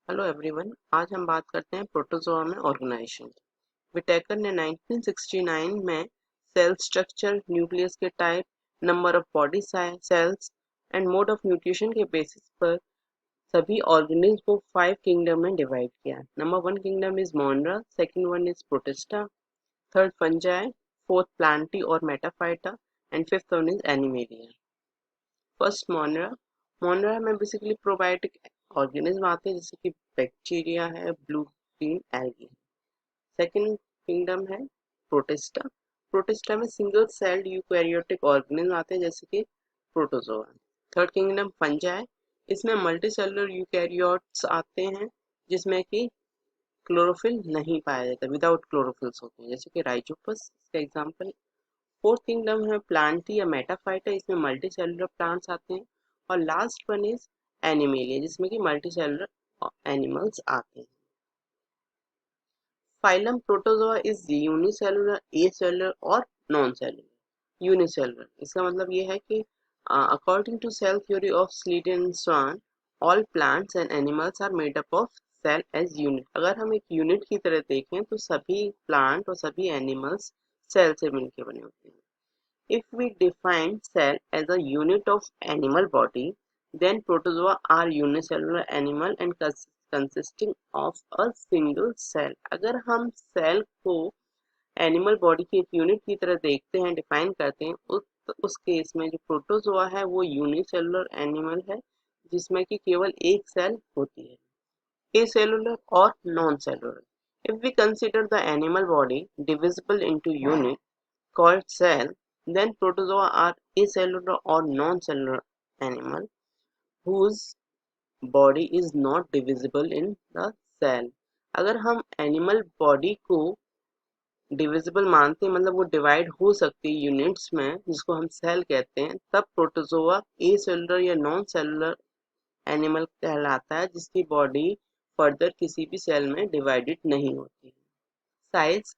Hello everyone, आज हम बात करते हैं प्रोटोजोआ में ऑर्गेनाइजेशन। विटेकर ने 1969 में सेल स्ट्रक्चर, न्यूक्लियस के type, number of body cells and mode of nutrition के बेसिस पर सभी ऑर्गेनिज्म को 5 किंगडम में डिवाइड किया। Number 1 kingdom is Monera, second one is Protista, third fungi, fourth Plantae और Metaphyta and fifth one is Animalia. First Monera. Monera में basically probiotic organism आते हैं जैसे कि बैक्टीरिया है, blue green algae. Second kingdom है protista. Protista में single celled eukaryotic organism आते हैं जैसे कि प्रोटोजोआ। Third kingdom fungi. इसमें मल्टी सेलुलर यूकैरियोट्स आते हैं जिसमें कि क्लोरोफिल नहीं पाया जाता, विदाउट क्लोरोफिल्स होते हैं जैसे कि राइजोपस इसका एग्जाम्पल। फोर्थ किंगडम है प्लांटी या मेटाफाइटा। इसमें मल्टी सेलुलर प्लांट्स आते हैं। और लास्ट वन इज एनिमेलिया जिसमें कि मल्टी सेलुलर एनिमल्स आते हैं। Phylum protozoa is unicellular, acellular और नॉन सेलुलर। यूनिसेलुलर इसका मतलब ये है कि according to cell theory of Schleiden and Schwann, all plants and animals are made up of cell as unit. अगर हम एक यूनिट की तरह देखें तो सभी प्लांट और सभी एनिमल्स सेल से मिलकर बने होते हैं। If we define cell as a unit of animal body, then protozoa are unicellular animal and consisting of a single cell. अगर हम सेल को एनिमल बॉडी की एक यूनिट की तरह देखते हैं, डिफाइन करते हैं, उस केस में जो प्रोटोजोआ है वो यूनिसेलुलर एनिमल है जिसमें कि केवल एक सेल होती है, acellular और non cellular. If we consider the animal body divisible into unit called cell, then protozoa are acellular or non-cellular animal whose body is not divisible in the cell. अगर हम एनिमल बॉडी को divisible मानते हैं, मतलब वो divide हो सकती है यूनिट्स में जिसको हम सेल कहते हैं, तब प्रोटोजोआ ए सेलुलर या नॉन सेलुलर एनिमल कहलाता है जिसकी बॉडी फर्दर किसी भी सेल में डिवाइडेड नहीं होती है। साइज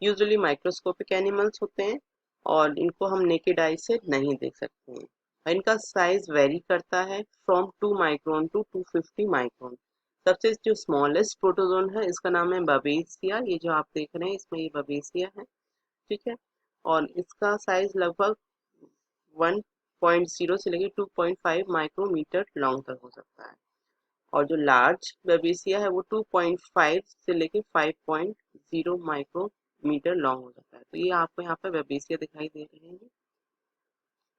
यूजुअली माइक्रोस्कोपिक एनिमल्स होते हैं और इनको हम नेकेड आई से नहीं देख सकते हैं। इनका साइज वेरी करता है फ्रॉम 2 माइक्रोन टू 250 माइक्रोन। सबसे जो स्मॉलेस्ट प्रोटोजोन है इसका नाम है बबेसिया। ये जो आप देख रहे हैं इसमें ये बबेसिया है, ठीक है। और इसका साइज लगभग 1.0 से लेकर 2.5 माइक्रोमीटर लॉन्ग तक हो सकता है। और जो लार्ज बेबीसिया है वो 2.5 से लेके 5.0 माइक्रोमीटर लॉन्ग हो सकता है। तो ये आपको यहाँ पे बेबीसिया दिखाई दे रहे हैं।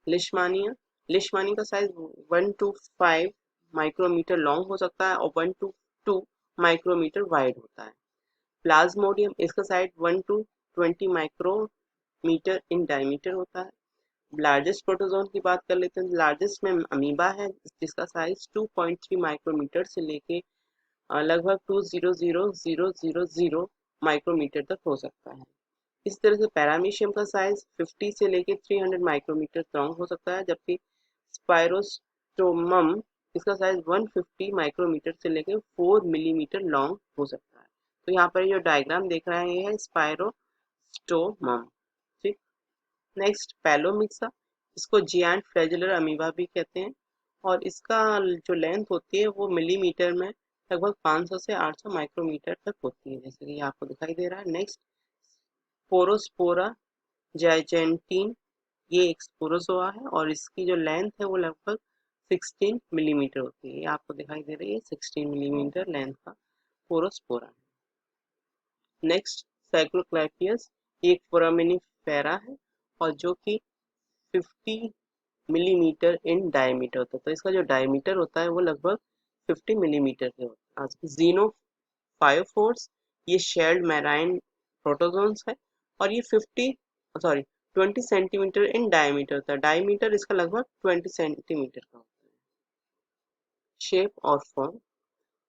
लिशमानिया। लिशमानी का साइज 1 to 5 माइक्रोमीटर लॉन्ग हो सकता है और 1 to 2 माइक्रोमीटर वाइड होता है। प्लाज्मोडियम, इसका size 1 to 20 micrometre in diameter होता है। लार्जेस्ट प्रोटोजोन की बात कर लेते हैं। लार्जेस्ट में अमीबा है जिसका साइज 2.3 माइक्रोमीटर से लेके लगभग 200,000 माइक्रोमीटर तक हो सकता है। इस तरह से पैरामीशियम का साइज 50 से लेके 300 माइक्रोमीटर लॉन्ग हो सकता है, जबकि स्पायरोस्टोमम इसका साइज 150 माइक्रोमीटर से लेके 4 मिलीमीटर लॉन्ग हो सकता है। तो यहाँ पर जो डायग्राम देख रहे हैं ये है स्पायरोस्टोमम, ठीक। नेक्स्ट पैलोमिक्सा, इसको जियांट फ्लैजुलर अमीबा भी कहते हैं और इसका जो लेंथ होती है वो मिलीमीटर में लगभग 500 से 800 माइक्रोमीटर तक होती है, जैसे कि आपको दिखाई दे रहा है। नेक्स्ट पोरोस्पोरा जाइजेंटीन, ये एक स्पोरोजोआ है और इसकी जो लेंथ है वो लगभग 16 मिलीमीटर होती है। ये आपको दिखाई दे रही है 16 मिलीमीटर लेंथ का पोरोस्पोरा है। नेक्स्ट साइक्लोक्लैपियस, ये एक फोरामिनिफेरा है और जो कि 50 मिलीमीटर इन डायमीटर होता है। तो इसका जो डायमीटर होता है वो लगभग 50 मिलीमीटर के होता है। जीनोफायोफोर्स, ये शेल्ड मैराइन प्रोटोजोन्स है और ये 20 सेंटीमीटर इन डायमीटर होता है। डायमीटर इसका लगभग 20 सेंटीमीटर का होता है। शेप और फॉर्म,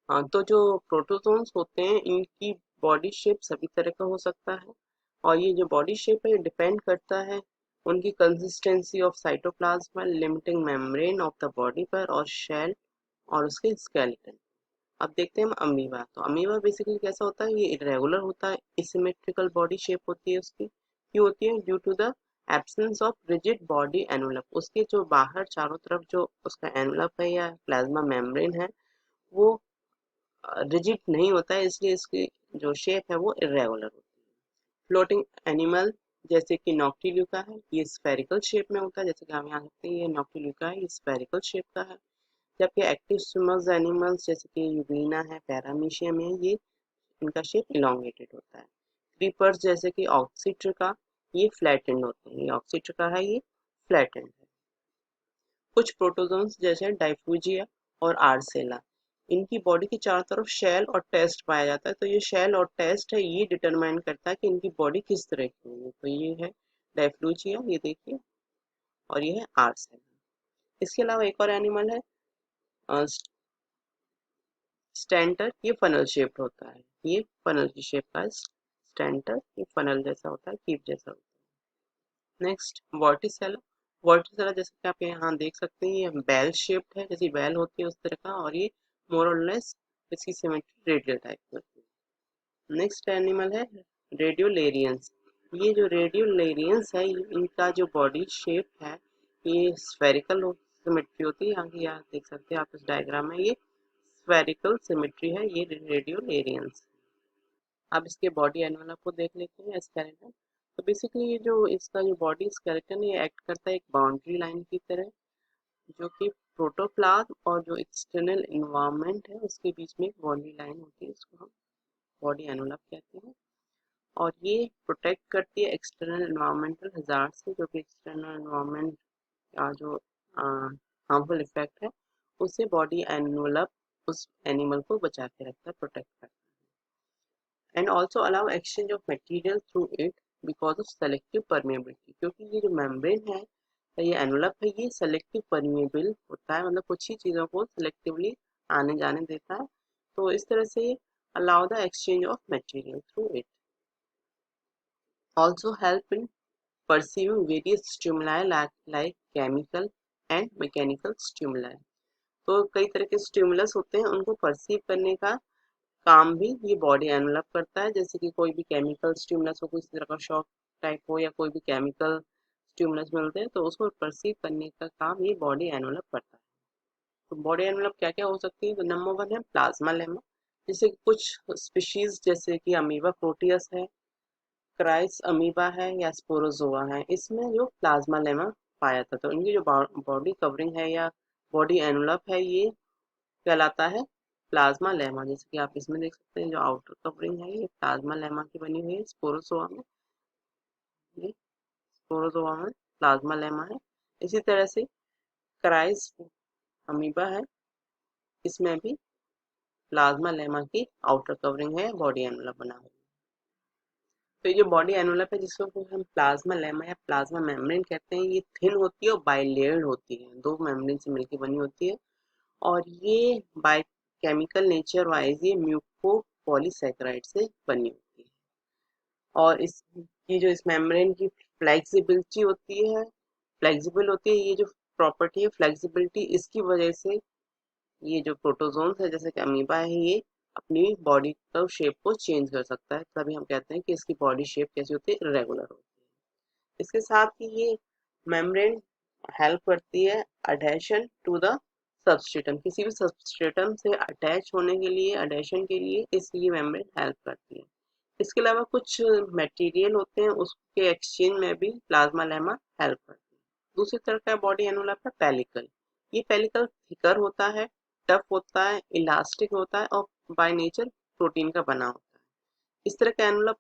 हाँ, तो जो प्रोटोजोन्स होते हैं इनकी बॉडी शेप सभी तरह का हो सकता है और ये जो बॉडी शेप है ये डिपेंड करता है उनकी consistency of cytoplasm, limiting membrane of the body पर और शेल और उसके स्केलेटन। अब देखते हैं हम अमीबा। तो अमीबा बेसिकली कैसा होता है, ये इरेगुलर होता है, इसिमेट्रिकल बॉडी शेप होती है उसकी। क्यों होती है? Due to the absence of rigid body envelope. उसके जो बाहर चारों तरफ जो उसका एनवलप है या प्लाज्मा मेम्ब्रेन है वो रिजिड नहीं होता है, इसलिए इसकी जो शेप है वो इरेगुलर होती है। फ्लोटिंग एनिमल जैसे कि नॉक्टिल्यूका है, ये स्फेरिकल शेप में होता है, जैसे कि हम यहाँ देखते हैं ये नॉक्टिल्यूका है, ये स्फेरिकल शेप का है। जबकि एक्टिव स्विमर्स एनिमल्स जैसे कि यूग्लिना है, पैरामीशियम है, ये इनका शेप इलोंगेटेड होता है। क्रीपर्स जैसे कि ऑक्सीट्रिका, ये फ्लैटेंड होते हैं, ये ऑक्सीट्रिका है, ये फ्लैटेंड है। कुछ प्रोटोजोन्स जैसे डाइफ्यूजिया और आर्सेला, इनकी बॉडी के चारों तरफ शेल और टेस्ट पाया जाता है, तो ये शेल और टेस्ट है ये डिटरमाइन करता है कि इनकी बॉडी किस तरह की होगी। तो ये है डाइफ्यूजिया, ये देखिए, और ये है आर्सेला। इसके अलावा एक और एनिमल है स्टेंटर, ये फनल शेप्ड होता है, ये फनल की शेप का है स्टेंटर, ये फनल जैसा होता है, कीप जैसा होता है। नेक्स्ट वर्टिसेला, वर्टिसेला जैसे कि आप यहाँ देख सकते हैं, ये बेल शेप्ड है, जैसी बेल होती है उस तरह का, और ये मोर और लेस इसकी सिमेट्री रेडियल टाइप की होती है। नेक्स्ट एनिमल है रेडियोलेरियंस, ये जो रेडियोलेरियंस है इनका जो बॉडी शेप है ये स्फेरिकल सिमेट्री होती है, यहाँ देख सकते हैं आप इस डायग्राम में, ये स्फेरिकल सिमेट्री है, ये रेडियोलेरियंस। अब इसके बॉडी एनवेलप को देख लेते हैं, स्केलेटन। तो बेसिकली ये जो इसका जो बॉडी स्केलेटन ये एक्ट करता है एक बाउंड्री लाइन की तरह, जो कि प्रोटोप्लाज्म और जो एक्सटर्नल इन्वायरमेंट है उसके बीच में एक बाउंड्री लाइन होती है, इसको हम बॉडी एनवेलप कहते हैं। और ये प्रोटेक्ट करती है एक्सटर्नल इन्वायरमेंटल हजार्ड से, जो कि एक्सटर्नल इन्वायरमेंट का जो हार्मफुल इफेक्ट है उससे बॉडी एनवेलप उस एनिमल को बचा के रखता है, प्रोटेक्ट करता है। And also allow exchange of material through it because of selective permeability, क्योंकि ये जो मेम्ब्रेन है ये एनवलप है, ये सेलेक्टिव परमेबल होता है, मतलब कुछ ही चीज़ों को सेलेक्टिवली आने जाने देता है, तो इस तरह से allow the exchange of material through it. Also help in perceiving various stimuli like chemical and mechanical stimuli, तो कई तरह के स्टिमुलस होते हैं उनको परसीव करने का काम भी ये बॉडी एनवलप करता है, जैसे कि कोई भी केमिकल स्टिमुलस हो, किसी तरह का शॉक टाइप हो या कोई भी केमिकल स्टिमुलस मिलते हैं तो उसको परसीव करने का काम ये बॉडी एनवलप करता है। तो बॉडी एनवलप क्या क्या हो सकती है, तो नंबर वन है प्लाज्मा लेमा, जैसे कि कुछ स्पीशीज जैसे कि अमीबा प्रोटियस है, क्राइस अमीबा है या स्पोरोजोआ है, इसमें जो प्लाज्मा लेमा पाया था, तो इनकी जो बॉडी कवरिंग है या बॉडी एनवलप है ये कहलाता है प्लाज्मा लेमा, जैसे कि आप इसमें देख सकते हैं जो आउटर कवरिंग है ये प्लाज्मा लेमा की बनी हुई है स्पोरोजोआ में, ये स्पोरोजोआ में प्लाज्मा लेमा है। इसी तरह से क्राइस अमीबा है, इसमें भी प्लाज्मा लेमा की आउटर कवरिंग है, बॉडी एनवलप बना हुआ है। तो ये जो बॉडी एनवलप है जिसको हम प्लाज्मा लेमा या प्लाज्मा मेम्ब्रेन कहते हैं, ये थिन होती है और बाइलेयर्ड होती है, दो मेम्ब्रेन से मिलकर बनी होती है, और ये बाय केमिकल नेचर वाइज ये म्यूको पॉलीसैकेराइड से बनी होती है। और इसकी जो इस मेम्ब्रेन की फ्लेक्सिबिलिटी होती है, फ्लेक्सिबल होती है, ये जो प्रॉपर्टी है फ्लेक्सिबिलिटी, इसकी वजह से ये जो प्रोटोजोन्स है जैसे कि अमीबा है ये अपनी बॉडी का शेप को चेंज कर सकता है, तभी हम कहते हैं कि इसकी बॉडी शेप कैसी होती है, इरेगुलर होती है। इसके साथ ही ये मेम्ब्रेन हेल्प करती है अडहेशन टू द सबस्ट्रेटम, किसी भी सबस्ट्रेटम से अटैच होने के लिए, अडहेशन के लिए इसकी मेम्ब्रेन हेल्प करती है। इसके अलावा कुछ मटेरियल होते हैं उसके एक्सचेंज में भी प्लाज्मा लेमा हेल्प करती है। दूसरी तरह का बॉडी एनवलप है पेलिकल, ये पेलिकल थिकर होता है, टफ होता है, इलास्टिक होता है और बाय नेचर प्रोटीन का बना होता है। इस तरह का एनवलप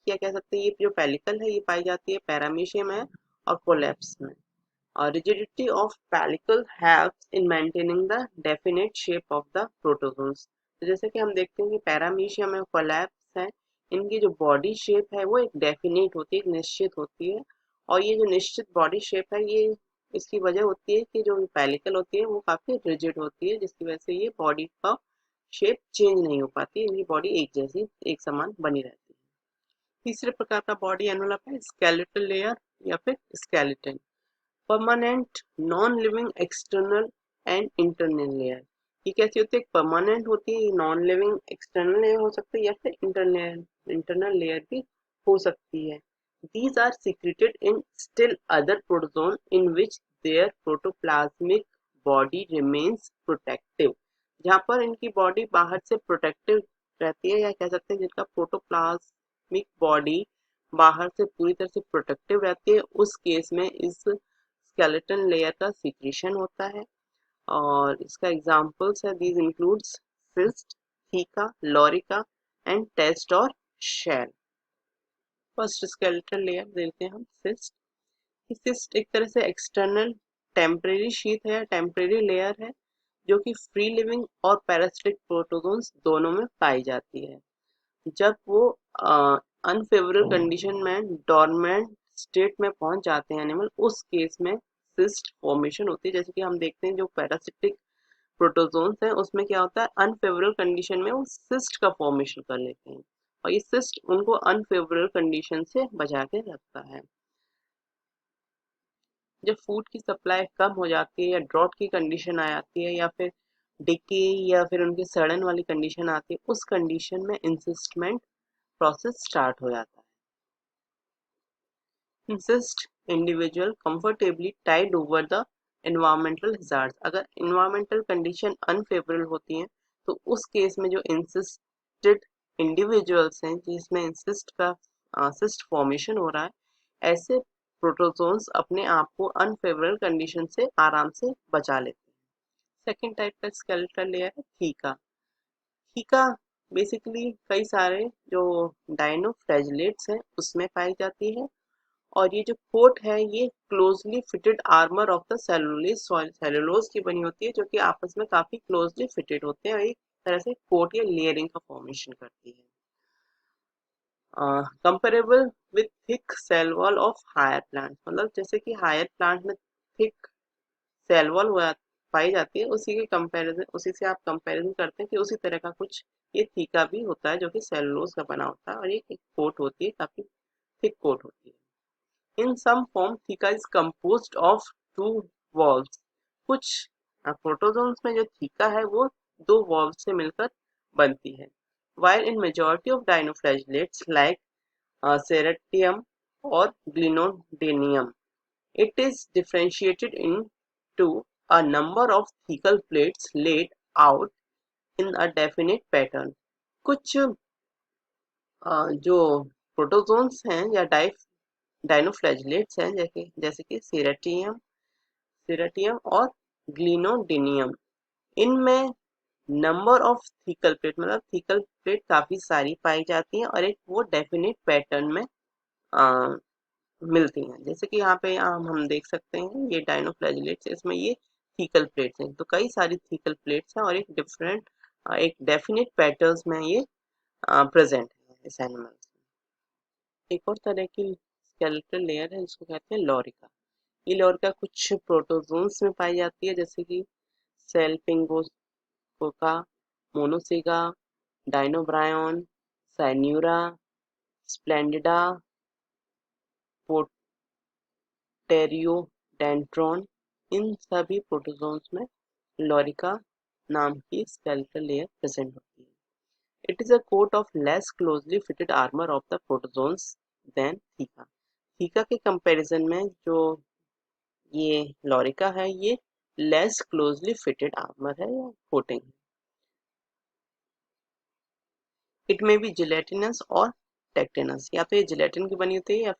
क्या कह सकते हैं, ये जो पेलिकल है ये पाई जाती है पैरामीशियम है और कोलेप्स में। Rigidity of pellicle helps in maintaining the definite shape of the protozoans, तो जैसे कि हम देखते हैं कि पैरामीशियम है, कोलैप्स है, इनकी जो बॉडी शेप है वो एक डेफिनेट होती है, एक निश्चित होती है, और ये जो निश्चित बॉडी शेप है ये इसकी वजह होती है कि जो पेलिकल होती है वो काफी रिजिड होती है, जिसकी वजह से ये बॉडी का शेप चेंज नहीं हो पाती, इनकी बॉडी एक जैसी एक समान बनी रहती है। तीसरे प्रकार का बॉडी एनवलप है स्केलेटल लेयर या फिर skeleton, permanent non living external and internal layer. ये कैसी होती है, परमानेंट होती है, नॉन लिविंग एक्सटर्नल लेयर हो सकती है या फिर इंटरनल लेयर भी हो सकती है। These are secreted in still other protozoan in which their protoplasmic body remains protective, जहाँ पर इनकी बॉडी बाहर से प्रोटेक्टिव रहती है, या कह सकते हैं जिनका प्रोटोप्लाज्मिक बॉडी बाहर से पूरी तरह से प्रोटेक्टिव रहती है, उस केस में इस स्केलेटन लेयर का सिक्रीशन होता है। और इसका एग्जांपल्स है, these includes cyst, theca, lorica and test और शेल। फर्स्ट स्केलेटल लेयर देखते हैं हम, सिस्ट। सिस्ट एक तरह से एक्सटर्नल टेम्परेरी शीथ है, टेम्परेरी लेयर है, जो कि फ्री लिविंग और पैरासिटिक प्रोटोजोन्स दोनों में पाई जाती है। जब वो अनफेवरेबल कंडीशन में डॉर्मेंट स्टेट में पहुंच जाते हैं एनिमल, उस केस में सिस्ट फॉर्मेशन होती है। जैसे कि हम देखते हैं जो पैरासिटिक प्रोटोजोन्स हैं उसमें क्या होता है, अनफेवरेबल कंडीशन में वो सिस्ट का फॉर्मेशन कर लेते हैं, और ये सिस्ट उनको अनफेवरेबल कंडीशन से बचा के रखता है। जब फूड की सप्लाई कम हो जाती है या ड्रॉट की कंडीशन आ जाती है या फिर डिके या फिर उनके सड़न वाली कंडीशन आती है, उस कंडीशन में इंसिस्टमेंट प्रोसेस स्टार्ट हो जाता है। Encyst individual comfortably tide over the environmental hazards. अगर एनवायरमेंटल कंडीशन अनफेवरेबल होती हैं तो उस केस में जो इंसिस्टेड इंडिविजुअल्स हैं जिसमें इंसिस्ट का सिस्ट फॉर्मेशन हो रहा है, ऐसे प्रोटोजोन्स अपने आप को अनफेवरेबल कंडीशन से आराम से बचा लेते हैं। सेकेंड टाइप का स्केलेटल लेयर है थीका। थीका बेसिकली कई सारे जो डायनोफ्लैजिलेट्स हैं उसमें पाई जाती है, और ये जो कोट है ये closely fitted armour of the cellulose की बनी होती है, जो कि आपस में काफी क्लोजली फिटेड होते हैं और एक तरह से कोट या लेयरिंग का फॉर्मेशन करती है। Comparable with thick cell wall of higher plant, मतलब जैसे कि हायर प्लांट में थिक सेल वॉल पाई जाती है, उसी के कंपैरिजन, उसी से आप कंपैरिजन करते हैं कि उसी तरह का कुछ ये थीका भी होता है जो कि सेलुलोज का बना होता है, और ये एक कोट होती है, काफी थिक कोट होती है। In some form, theca is composed of two valves. कुछ प्रोटोजोन्स में जो थीका है वो दो वॉल्व से मिलकर बनती है, while in majority of dinoflagellates like Ceratium और Glinodinium, it is differentiated into a number of thecal plates laid out in a definite pattern. कुछ जो प्रोटोजोन्स हैं या डाइनोफ्लैजिलेट्स हैं, जैसे कि सीरेटियम और ग्लिनोडिनियम, इनमें नंबर ऑफ थीकल प्लेट, मतलब थीकल प्लेट काफी सारी पाई जाती हैं और एक वो डेफिनेट पैटर्न में आ, मिलती हैं। जैसे कि यहाँ पे हम देख सकते हैं ये डाइनोफ्लैजिलेट्स, इसमें ये थीकल प्लेट्स हैं, तो कई सारी थीकल प्लेट्स हैं और एक डेफिनेट पैटर्न्स में ये प्रेजेंट है इस एनिमल। एक और तरह की स्केलेटल लेयर है जिसको कहते हैं लॉरिका। ये लॉरिका कुछ प्रोटोजोन्स में पाई जाती है, जैसे कि सेल्फिंगोका, मोनोसेगा, डाइनोब्रायन, साइन्यूरा, स्प्लेंडिडा, पोटेरियोडेंड्रॉन, इन सभी प्रोटोजोन्स में लॉरिका नाम की स्केलेटल लेयर प्रेजेंट होती है। It is a coat of less closely fitted armor of the protozoans than Theca. Theca के कंपैरिजन में जो ये लॉरिका है ये लेस क्लोजली फिटेड आर्मर है या कोटिंग है। इट में बी जिलेटिनस और टेक्टिनस, या तो ये जिलेटिन की बनी होती है या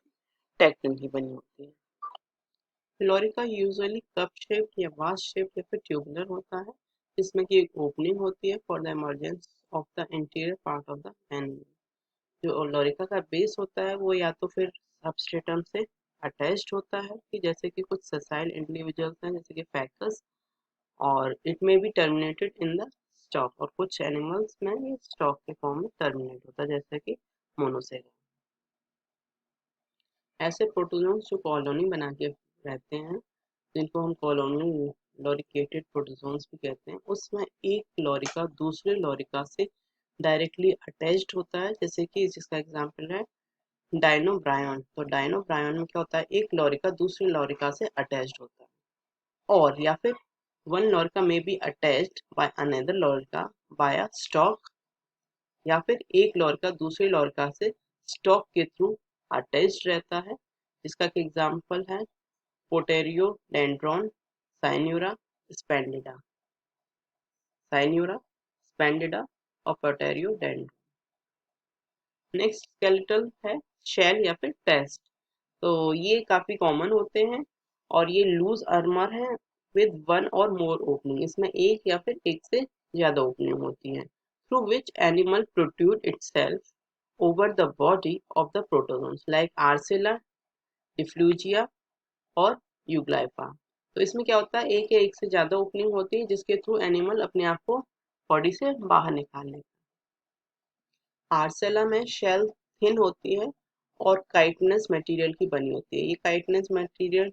टेक्टिन की बनी होती है। लॉरिका यूजुअली कप शेप या वास शेप या फिर ट्यूबुलर होता है, जिसमें कि एक ओपनिंग होती है for the emergence of the interior part of the animal. जो लॉरिका का बेस होता है वो या तो फिर सबस्ट्रेटम से अटैच्ड होता है, कि जैसे कि कुछ ससाइल इंडिविजुअल्स हैं जैसे कि फैकस, और इट में be terminated in the stock, और कुछ एनिमल्स में ये स्टॉक के फॉर्म में टर्मिनेट होता है जैसे कि मोनोसेरा। ऐसे प्रोटोजोन्स जो कॉलोनी बना के रहते हैं जिनको हम कॉलोनी लॉरिकेटेड प्रोटोजोन्स भी कहते हैं, उसमें एक लॉरिका दूसरे लॉरिका से डायरेक्टली अटैच्ड होता है, जैसे कि जिसका एग्जांपल है डायनोब्रायन। तो डायनोब्रायन में क्या होता है, एक लॉरिका दूसरी लॉरिका से अटैच्ड होता है, और या फिर one lorica may be attached by another lorica by a stalk, या फिर एक लॉरिका दूसरी लॉरिका से स्टॉक के थ्रू अटैच्ड रहता है, जिसका एग्जाम्पल है पोटेरियो डेंड्रॉन, साइन्यूरा, स्पेंडिडा। साइन्यूरा, स्पेंडिडा और प्रोटेरियोडेंड्रन। नेक्स्ट स्केलेटल है शेल या फिर टेस्ट। तो ये काफी कॉमन होते हैं और ये लूज आर्मर है विद वन और मोर ओपनिंग। इसमें एक या फिर एक से ज्यादा ओपनिंग होती है through which animal protrude itself over the body of the protozoans like Arcella, Difflugia और यूग्लाइफा। तो इसमें क्या होता है, एक या एक से ज्यादा ओपनिंग होती है जिसके थ्रू एनिमल अपने आप को बॉडी से बाहर निकाल लेता है। आर्सेला में शेल थिन होती है और काइटनस मटेरियल की बनी होती है। ये काइटनस मटेरियल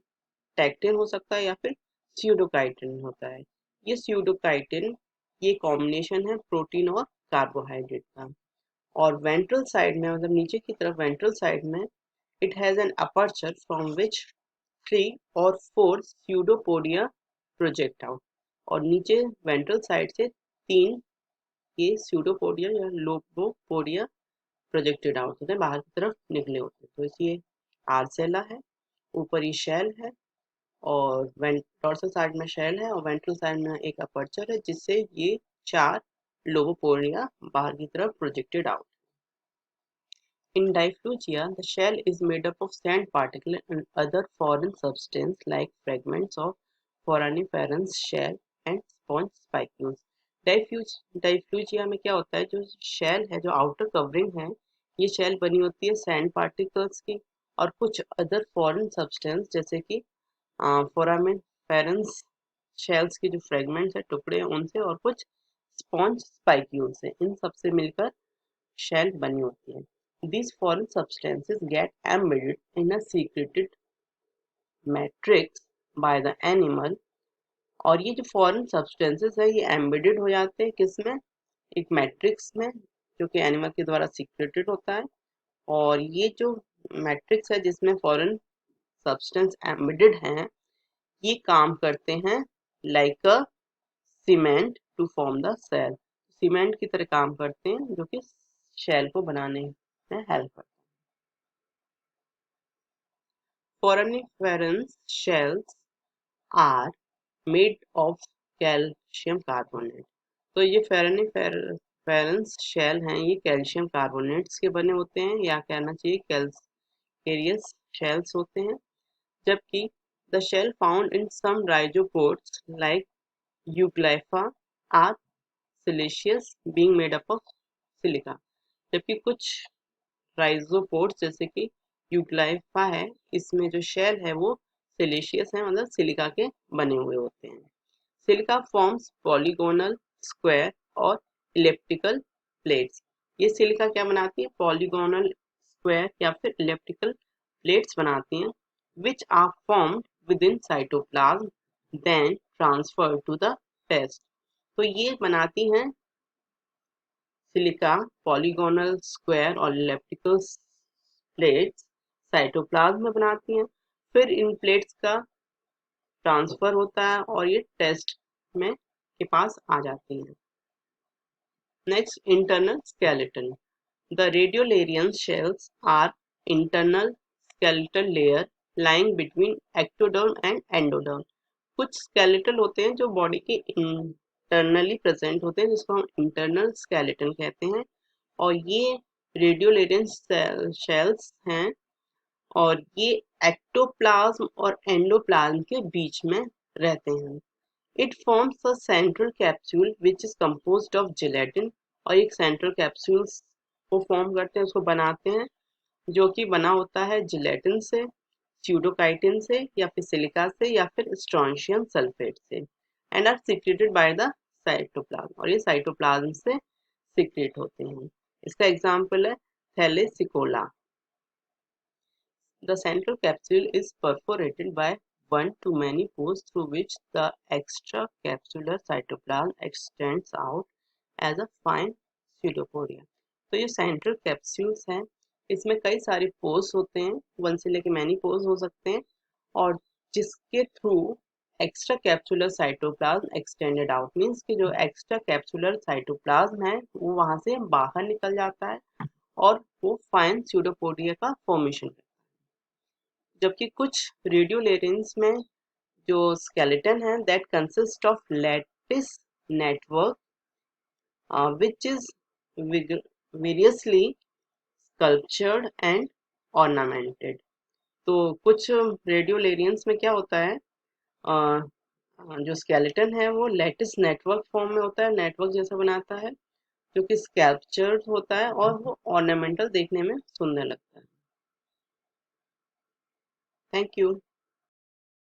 टैक्टिन हो सकता है या फिर स्यूडोकाइटिन होता है। ये स्यूडोकाइटिन ये कॉम्बिनेशन है प्रोटीन और कार्बोहाइड्रेट का। और वेंट्रल साइड में, मतलब नीचे की तरफ वेंट्रल साइड में, it has an aperture from which 3 or 4 pseudopodia project out. और नीचे वेंट्रल साइड से 3 ये स्यूडोपोडिया या लोबोपोडिया प्रोजेक्टेड आउट होते हैं, बाहर की तरफ निकले होते हैं। तो इसलिए आर्सेला है, ऊपर ये शेल है और डॉर्सल साइड में शेल है और वेंट्रल साइड में एक अपर्चर है जिससे ये 4 लोबोपोडिया बाहर की तरफ projected out. In Diplugia, the shell is made up of sand particles and other foreign substance like fragments of foraminferous shell and sponge spicules. डाइफ्लूजिया में क्या होता है, जो शेल है, जो आउटर कवरिंग है, ये शेल बनी होती है सैंड पार्टिकल्स की और कुछ अदर फॉरेन सब्सटेंस जैसे कि फोरामिनिफेरस शेल्स के जो फ्रेगमेंट्स है, टुकड़े हैं, उनसे और कुछ स्पॉन्ज स्पाइक्यूल से, इन सबसे मिलकर शेल बनी होती है। These foreign substances get embedded in a secreted matrix by the animal। और ये जो फॉरेन सब्सटेंसेस है ये एम्बेडेड हो जाते हैं किसमें, एक मैट्रिक्स में जो कि एनिमल के द्वारा सीक्रेटेड होता है। और ये जो मैट्रिक्स है जिसमें फॉरेन सब्सटेंस एम्बेडेड हैं, ये काम करते हैं like a cement to form the cell. Cement की तरह काम करते हैं जो कि शेल को बनाने में हेल्प करते हैं। Foraminferous shells are made of calcium carbonate। तो ये फोरामिनिफेरस शेल हैं, ये कैल्शियम कार्बोनेट्स के बने होते हैं, या कहना चाहिए कैल्केरियस शेल्स होते हैं। जबकि the shell found in some rhizopods like Euglypha are siliceous being made up of silica. जबकि कुछ राइजोपोड्स जैसे कि यूग्लाइफा है, इसमें जो शेल है वो सिलिशियस है, मतलब सिलिका के बने हुए होते हैं। सिलिका फॉर्म्स पॉलीगोनल, स्क्वायर और इलिप्टिकल प्लेट्स। ये सिलिका क्या बनाती है, पॉलीगोनल, स्क्वायर या फिर इलिप्टिकल प्लेट्स बनाती हैं which are formed within cytoplasm then transfer to the test. तो ये बनाती हैं सिलिका, पॉलीगोनल, स्क्वायर और इलिप्टिकल प्लेट्स साइटोप्लाज्म में बनाती हैं, फिर इन प्लेट्स का ट्रांसफर होता है और ये टेस्ट में के पास आ जाती हैं। Next, internal skeleton. The radiolarian shells are internal skeletal layer lying between ectoderm and endoderm. कुछ स्केलेटल होते हैं जो बॉडी के इंटरनली प्रेजेंट होते हैं, जिसको हम इंटरनल स्केलेटन कहते हैं। और ये रेडियोलेरियन शेल्स हैं और ये एक्टोप्लाज्म और एंडोप्लाज्म के बीच में रहते हैं। It forms a central capsule which is composed of gelatin. और एक सेंट्रल कैप्सूल्स को फॉर्म करते हैं, उसको बनाते हैं, जो कि बना होता है जिलेटिन से, स्यूडोकाइटिन से या फिर सिलिका से या फिर स्ट्रोंशियम सल्फेट से, and are secreted by the cytoplasm. और ये साइटोप्लाज्म से सीक्रेट होते हैं। इसका एग्जाम्पल है थैलेसिकोला। The central capsule is perforated by one to many pores through which the extracapsular cytoplasm extends out as a fine pseudopodia। तो ये सेंट्रल कैप्सूल्स हैं, इसमें कई सारे पोर्स होते हैं, वन से लेके मैनी पोर्स हो सकते हैं, और जिसके through extra capsular cytoplasm extended out means कि जो एक्स्ट्रा कैप्सुलर साइटोप्लाज्म है वो वहां से बाहर निकल जाता है और वो फाइन स्यूडोपोडिया का फॉर्मेशन करता है। जबकि कुछ रेडियोलेरियंस में जो स्केलेटन है that consist of lattice network which is variously sculptured and ornamented. तो कुछ रेडियोलेरियंस में क्या होता है, अ, जो स्केलेटन है वो लेटिस नेटवर्क फॉर्म में होता है, नेटवर्क जैसा बनाता है, जो कि स्कल्पचर्ड होता है और वो ऑर्नामेंटल देखने में सुंदर लगता है। Thank you.